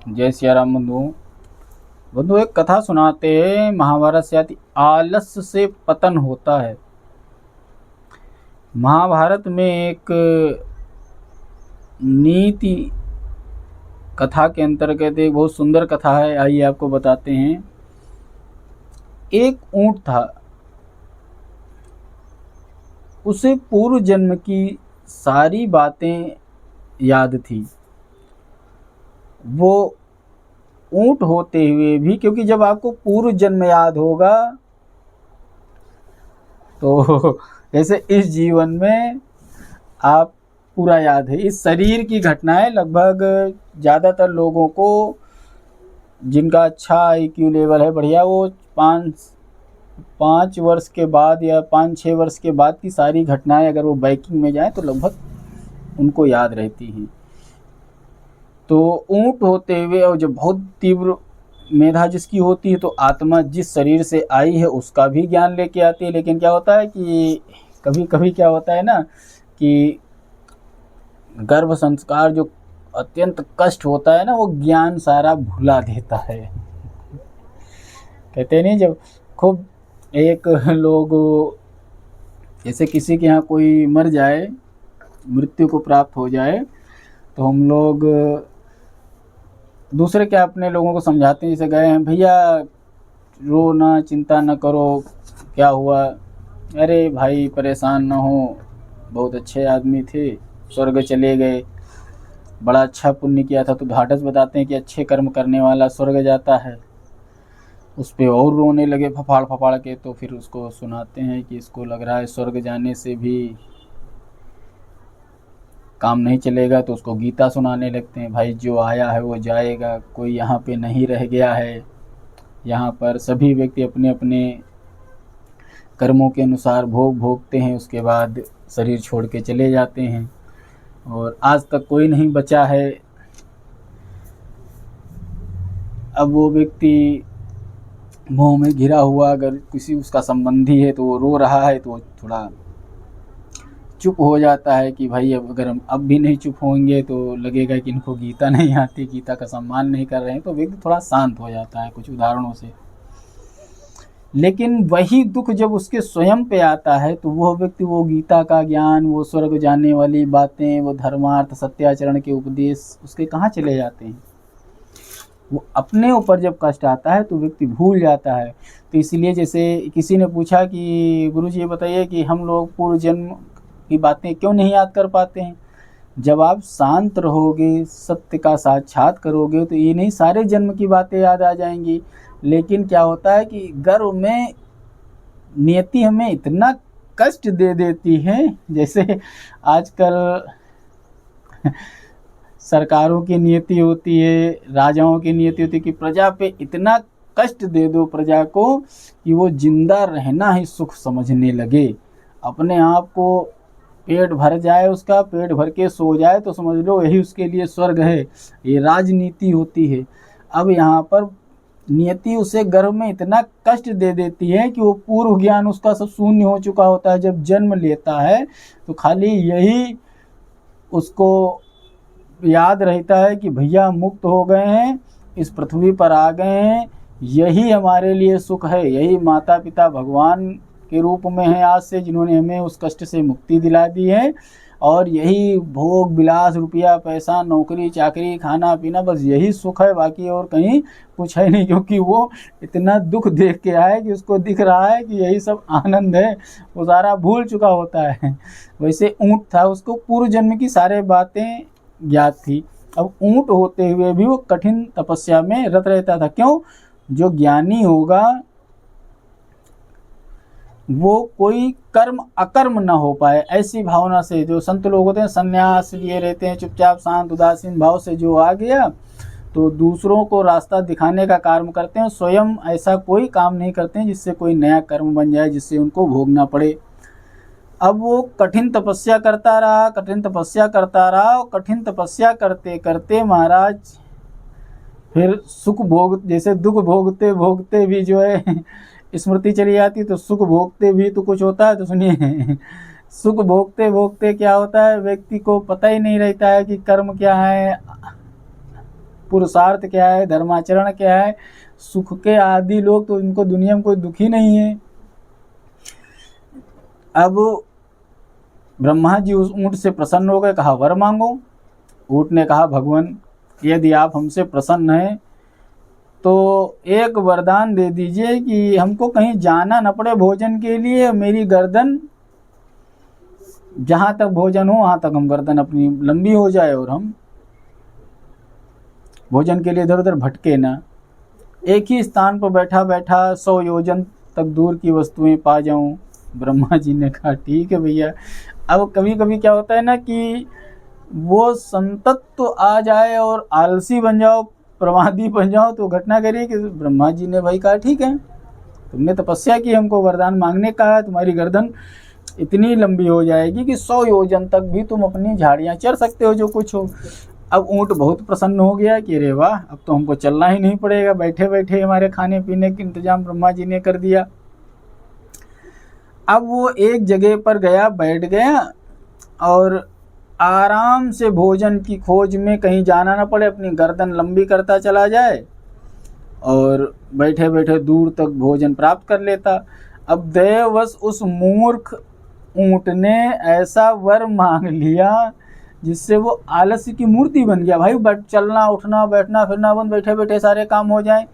जय सिया राम बंधु। बंधु एक कथा सुनाते हैं, महाभारत से आती। आलस्य से पतन होता है। महाभारत में एक नीति कथा के अंतर्गत एक बहुत सुंदर कथा है, आइए आपको बताते हैं। एक ऊंट था, उसे पूर्व जन्म की सारी बातें याद थी। वो ऊंट होते हुए भी, क्योंकि जब आपको पूर्व जन्म याद होगा तो जैसे इस जीवन में आप पूरा याद है। इस शरीर की घटनाएं लगभग ज़्यादातर लोगों को, जिनका अच्छा IQ लेवल है, बढ़िया, वो 5 वर्ष के बाद या 5-6 वर्ष के बाद की सारी घटनाएं अगर वो बाइकिंग में जाएं तो लगभग उनको याद रहती हैं। तो ऊंट होते हुए, और जब बहुत तीव्र मेधा जिसकी होती है तो आत्मा जिस शरीर से आई है उसका भी ज्ञान लेके आती है। लेकिन क्या होता है कि कभी कभी क्या होता है ना कि गर्भ संस्कार जो अत्यंत कष्ट होता है ना, वो ज्ञान सारा भुला देता है। कहते नहीं, जब खूब एक लोग, जैसे किसी के यहाँ कोई मर जाए, मृत्यु को प्राप्त हो जाए, तो हम लोग दूसरे क्या अपने लोगों को समझाते हैं, जैसे गए हैं, भैया रो ना, चिंता न करो, क्या हुआ, अरे भाई परेशान ना हो, बहुत अच्छे आदमी थे, स्वर्ग चले गए, बड़ा अच्छा पुण्य किया था। तो ढाढ़स बताते हैं कि अच्छे कर्म करने वाला स्वर्ग जाता है। उस पर और रोने लगे फफाड़ फफाड़ के। तो फिर उसको सुनाते हैं कि इसको लग रहा है स्वर्ग जाने से भी काम नहीं चलेगा, तो उसको गीता सुनाने लगते हैं। भाई जो आया है वो जाएगा, कोई यहाँ पे नहीं रह गया है। यहाँ पर सभी व्यक्ति अपने अपने कर्मों के अनुसार भोग भोगते हैं, उसके बाद शरीर छोड़ के चले जाते हैं, और आज तक कोई नहीं बचा है। अब वो व्यक्ति मोह में घिरा हुआ, अगर किसी उसका संबंधी है तो वो रो रहा है, तो वो थोड़ा चुप हो जाता है कि भाई अब अगर हम अब भी नहीं चुप होंगे तो लगेगा कि इनको गीता नहीं आती, गीता का सम्मान नहीं कर रहे हैं। तो व्यक्ति थोड़ा शांत हो जाता है कुछ उदाहरणों से। लेकिन वही दुख जब उसके स्वयं पे आता है तो वो व्यक्ति वो गीता का ज्ञान, वो स्वर्ग जाने वाली बातें, वो धर्मार्थ सत्याचरण के उपदेश उसके कहाँ चले जाते हैं। वो अपने ऊपर जब कष्ट आता है तो व्यक्ति भूल जाता है। तो इसलिए जैसे किसी ने पूछा कि गुरुजी ये बताइए कि हम लोग पूर्व जन्म की बातें क्यों नहीं याद कर पाते हैं। जब आप शांत रहोगे, सत्य का साक्षात करोगे, तो ये नहीं सारे जन्म की बातें याद आ जाएंगी। लेकिन क्या होता है कि गर्व में नियति हमें इतना कष्ट दे देती है। जैसे आजकल सरकारों की नियति होती है, राजाओं की नियति होती है कि प्रजा पे इतना कष्ट दे दो प्रजा को कि वो जिंदा रहना ही सुख समझने लगे, अपने आप को पेट भर जाए, उसका पेट भर के सो जाए तो समझ लो यही उसके लिए स्वर्ग है। ये राजनीति होती है। अब यहाँ पर नियति उसे गर्भ में इतना कष्ट दे देती है कि वो पूर्व ज्ञान उसका सब शून्य हो चुका होता है। जब जन्म लेता है तो खाली यही उसको याद रहता है कि भैया मुक्त हो गए हैं, इस पृथ्वी पर आ गए हैं, यही हमारे लिए सुख है। यही माता पिता भगवान के रूप में है आज से, जिन्होंने हमें उस कष्ट से मुक्ति दिला दी है। और यही भोग विलास, रुपया पैसा, नौकरी चाकरी, खाना पीना, बस यही सुख है, बाकी और कहीं कुछ है नहीं। क्योंकि वो इतना दुख देख के आया कि उसको दिख रहा है कि यही सब आनंद है, वो सारा भूल चुका होता है। वैसे ऊँट था, उसको पूर्व जन्म की सारे बातें ज्ञात थी। अब ऊँट होते हुए भी वो कठिन तपस्या में रत रहता था। क्यों? जो ज्ञानी होगा वो कोई कर्म अकर्म ना हो पाए, ऐसी भावना से। जो संत लोग होते हैं संन्यास लिए रहते हैं, चुपचाप शांत उदासीन भाव से जो आ गया तो दूसरों को रास्ता दिखाने का कार्य करते हैं, स्वयं ऐसा कोई काम नहीं करते हैं जिससे कोई नया कर्म बन जाए, जिससे उनको भोगना पड़े। अब वो कठिन तपस्या करता रहा, कठिन तपस्या करता रहा, और कठिन तपस्या करते करते महाराज फिर सुख भोग, जैसे दुख भोगते भोगते भी जो है स्मृति चली जाती, तो सुख भोगते भी तो कुछ होता है। तो सुनिए, सुख भोगते भोगते क्या होता है, व्यक्ति को पता ही नहीं रहता है कि कर्म क्या है, पुरुषार्थ क्या है, धर्माचरण क्या है। सुख के आदि लोग तो इनको दुनिया में कोई दुखी नहीं है। अब ब्रह्मा जी उस ऊंट से प्रसन्न हो गए, कहा वर मांगो। ऊंट ने कहा भगवान यदि आप हमसे प्रसन्न हैं तो एक वरदान दे दीजिए कि हमको कहीं जाना न पड़े भोजन के लिए, मेरी गर्दन जहाँ तक भोजन हो वहाँ तक हम गर्दन अपनी लंबी हो जाए और हम भोजन के लिए इधर उधर भटके ना, एक ही स्थान पर बैठा बैठा 100 योजन तक दूर की वस्तुएं पा जाऊं। ब्रह्मा जी ने कहा ठीक है भैया। अब कभी कभी क्या होता है ना कि वो संतत तो आ जाए और आलसी बन जाओ, प्रमादी बन जाओ, तो घटना करिए कि ब्रह्मा जी ने भाई कहा ठीक है, तुमने तपस्या की, हमको वरदान मांगने का है, तुम्हारी गर्दन इतनी लंबी हो जाएगी कि 100 योजन तक भी तुम अपनी झाड़ियाँ चर सकते हो, जो कुछ हो। अब ऊँट बहुत प्रसन्न हो गया कि अरे वाह, अब तो हमको चलना ही नहीं पड़ेगा, बैठे बैठे हमारे खाने पीने का इंतजाम ब्रह्मा जी ने कर दिया। अब वो एक जगह पर गया, बैठ गया और आराम से भोजन की खोज में, कहीं जाना ना पड़े, अपनी गर्दन लंबी करता चला जाए और बैठे बैठे दूर तक भोजन प्राप्त कर लेता। अब दयावश उस मूर्ख ऊँट ने ऐसा वर मांग लिया जिससे वो आलस्य की मूर्ति बन गया। भाई चलना उठना बैठना फिरना बंद, बैठे बैठे सारे काम हो जाए।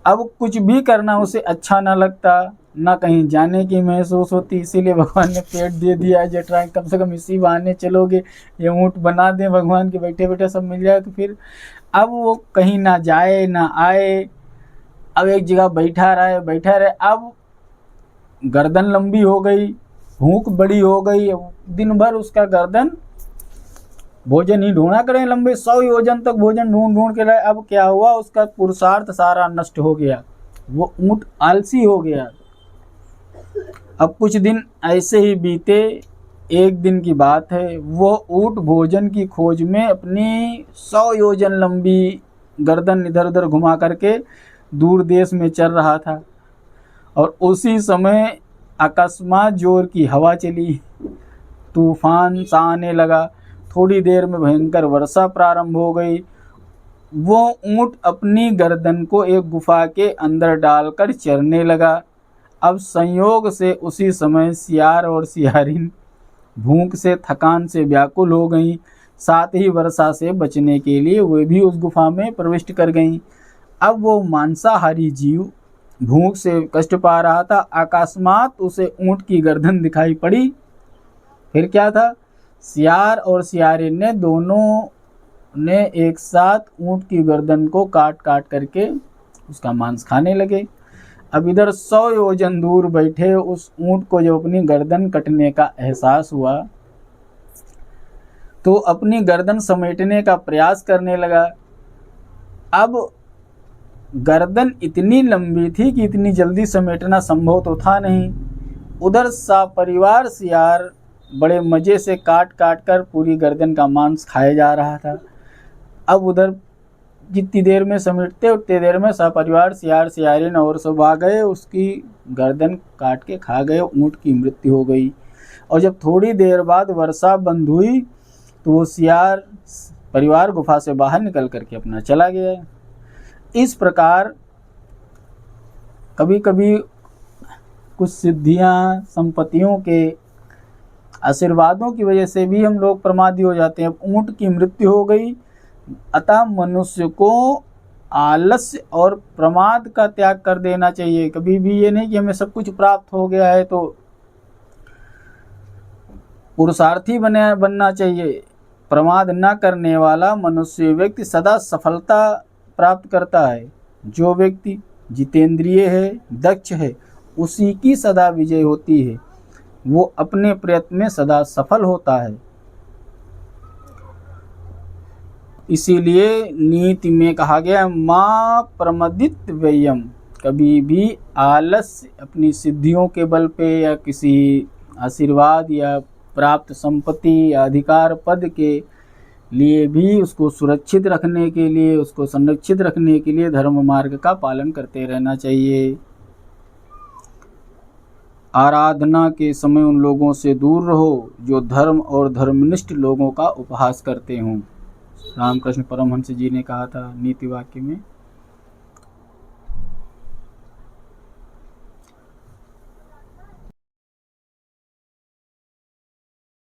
अब कुछ भी करना उसे अच्छा ना लगता, ना कहीं जाने की महसूस होती। इसीलिए भगवान ने पेट दे दिया है जठराएं, कम से कम इसी बहाने चलोगे, ये ऊँट बना दें भगवान के, बैठे बैठे सब मिल जाए तो फिर। अब वो कहीं ना जाए ना आए, अब एक जगह बैठा रहे। अब गर्दन लंबी हो गई, भूख बड़ी हो गई, दिन भर उसका गर्दन भोजन ही ढूंढा करें, लंबे 100 योजन तक भोजन ढूंढ ढूंढ के लाए। अब क्या हुआ, उसका पुरुषार्थ सारा नष्ट हो गया, वो ऊँट आलसी हो गया। अब कुछ दिन ऐसे ही बीते। एक दिन की बात है, वो ऊँट भोजन की खोज में अपनी 100 योजन लंबी गर्दन इधर उधर घुमा करके दूर देश में चल रहा था और उसी समय अकस्मात जोर की हवा चली, तूफान सा आने लगा। थोड़ी देर में भयंकर वर्षा प्रारंभ हो गई। वो ऊँट अपनी गर्दन को एक गुफा के अंदर डालकर चरने लगा। अब संयोग से उसी समय सियार और सियारिन भूख से थकान से व्याकुल हो गईं, साथ ही वर्षा से बचने के लिए वे भी उस गुफा में प्रविष्ट कर गईं। अब वो मांसाहारी जीव भूख से कष्ट पा रहा था, अकस्मात उसे ऊँट की गर्दन दिखाई पड़ी। फिर क्या था, सियार और सियारिन ने दोनों ने एक साथ ऊँट की गर्दन को काट काट करके उसका मांस खाने लगे। अब इधर 100 योजन दूर बैठे उस ऊँट को जब अपनी गर्दन कटने का एहसास हुआ तो अपनी गर्दन समेटने का प्रयास करने लगा। अब गर्दन इतनी लंबी थी कि इतनी जल्दी समेटना संभव तो था नहीं। उधर परिवार सियार बड़े मज़े से काट काट कर पूरी गर्दन का मांस खाया जा रहा था। अब उधर जितनी देर में समेटते उतनी देर में सपरिवार सियार सियारिन और सब आ गए, उसकी गर्दन काट के खा गए, ऊँट की मृत्यु हो गई। और जब थोड़ी देर बाद वर्षा बंद हुई तो वो सियार परिवार गुफा से बाहर निकल करके अपना चला गया। इस प्रकार कभी कभी कुछ सिद्धियां, संपत्तियों के आशीर्वादों की वजह से भी हम लोग प्रमादी हो जाते हैं। ऊँट की मृत्यु हो गई, अतः मनुष्य को आलस्य और प्रमाद का त्याग कर देना चाहिए। कभी भी ये नहीं कि हमें सब कुछ प्राप्त हो गया है तो पुरुषार्थी बनना चाहिए। प्रमाद न करने वाला मनुष्य व्यक्ति सदा सफलता प्राप्त करता है। जो व्यक्ति जितेंद्रिय है, दक्ष है, उसी की सदा विजय होती है, वो अपने प्रयत्न में सदा सफल होता है। इसीलिए नीति में कहा गया माँ प्रमदित व्ययम, कभी भी आलस्य अपनी सिद्धियों के बल पे या किसी आशीर्वाद या प्राप्त संपत्ति या अधिकार पद के लिए भी उसको सुरक्षित रखने के लिए, उसको संरक्षित रखने के लिए धर्म मार्ग का पालन करते रहना चाहिए। आराधना के समय उन लोगों से दूर रहो जो धर्म और धर्मनिष्ठ लोगों का उपहास करते हों। रामकृष्ण परमहंस जी ने कहा था नीति वाक्य में,